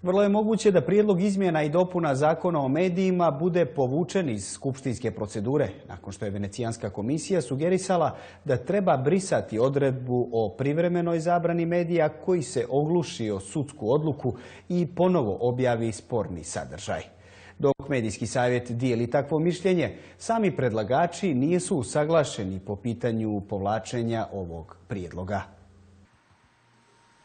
Vrlo je moguće da prijedlog izmjena i dopuna Zakona o medijima bude povučen iz skupštinske procedure, nakon što je Venecijanska komisija sugerisala da treba brisati odredbu o privremenoj zabrani medija koji se ogluši o sudsku odluku i ponovo objavi sporni sadržaj. Dok Medijski savjet dijeli takvo mišljenje, sami predlagači nisu usaglašeni po pitanju povlačenja ovog prijedloga.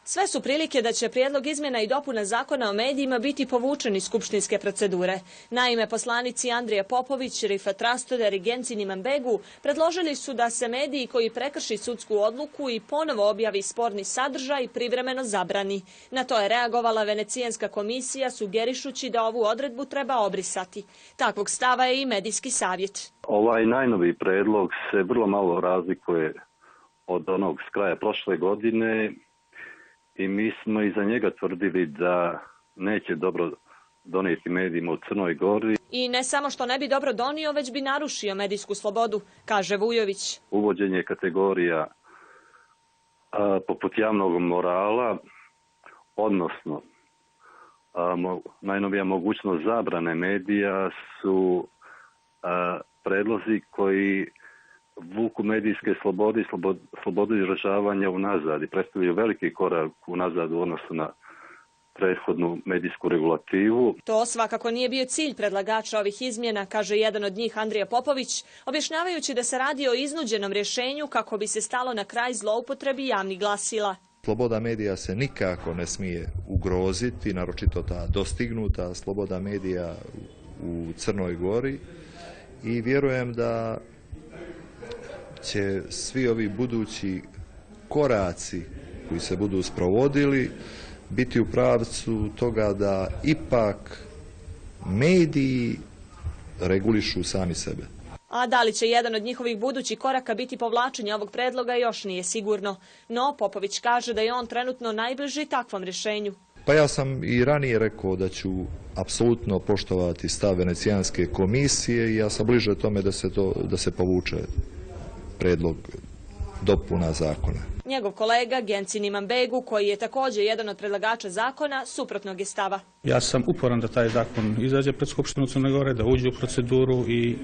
Sve su prilike da će prijedlog izmjena i dopuna Zakona o medijima biti povučen iz skupštinske procedure. Naime, poslanici Andrija Popović, Rifat Rastoder i Gencin Imanbegu predložili su da se mediji koji prekrši sudsku odluku i ponovo objavi sporni sadržaj privremeno zabrani. Na to je reagovala Venecijanska komisija sugerišući da ovu odredbu treba obrisati. Takvog stava je i Medijski savjet. Ovaj najnoviji predlog se vrlo malo razlikuje od onog s kraja prošle godine. I mi smo i za njega tvrdili da neće dobro donijeti medijima u Crnoj Gori. I ne samo što ne bi dobro donio, već bi narušio medijsku slobodu, kaže Vujović. Uvođenje kategorija poput javnog morala, odnosno najnovija mogućnost zabrane medija su predlozi koji vuku medijske slobode i slobodu izražavanja unazad i predstavljaju veliki korak unazad u odnosu na prethodnu medijsku regulativu. To svakako nije bio cilj predlagača ovih izmjena, kaže jedan od njih Andrija Popović, objašnjavajući da se radi o iznuđenom rješenju kako bi se stalo na kraj zloupotrebi javnih glasila. Sloboda medija se nikako ne smije ugroziti, naročito ta dostignuta sloboda medija u Crnoj Gori, i vjerujem da će svi ovi budući koraci koji se budu sprovodili biti u pravcu toga da ipak mediji regulišu sami sebe. A da li će jedan od njihovih budućih koraka biti povlačenje ovog predloga još nije sigurno. No, Popović kaže da je on trenutno najbliži takvom rješenju. Pa ja sam i ranije rekao da ću apsolutno poštovati stav Venecijanske komisije i ja sam bliže tome da se povuče predlog dopuna zakona. Njegov kolega Gencin Imanbegu, koji je također jedan od predlagača zakona, suprotnog je stava. Ja sam uporan da taj zakon izađe pred Skupštinu Crne Gore, da uđe u proceduru i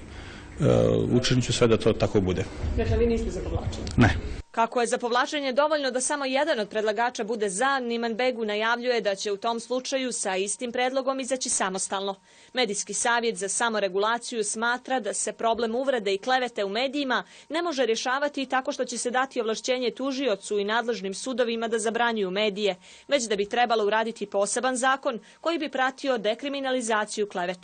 učinit ću sve da to tako bude. Dakle, vi niste za povlačenje? Ne. Kako je za povlačenje dovoljno da samo jedan od predlagača bude za, Imanbegu najavljuje da će u tom slučaju sa istim predlogom izaći samostalno. Medijski savjet za samoregulaciju smatra da se problem uvrede i klevete u medijima ne može rješavati tako što će se dati ovlašćenje tužiocu i nadležnim sudovima da zabranjuju medije, već da bi trebalo uraditi poseban zakon koji bi pratio dekriminalizaciju klevete.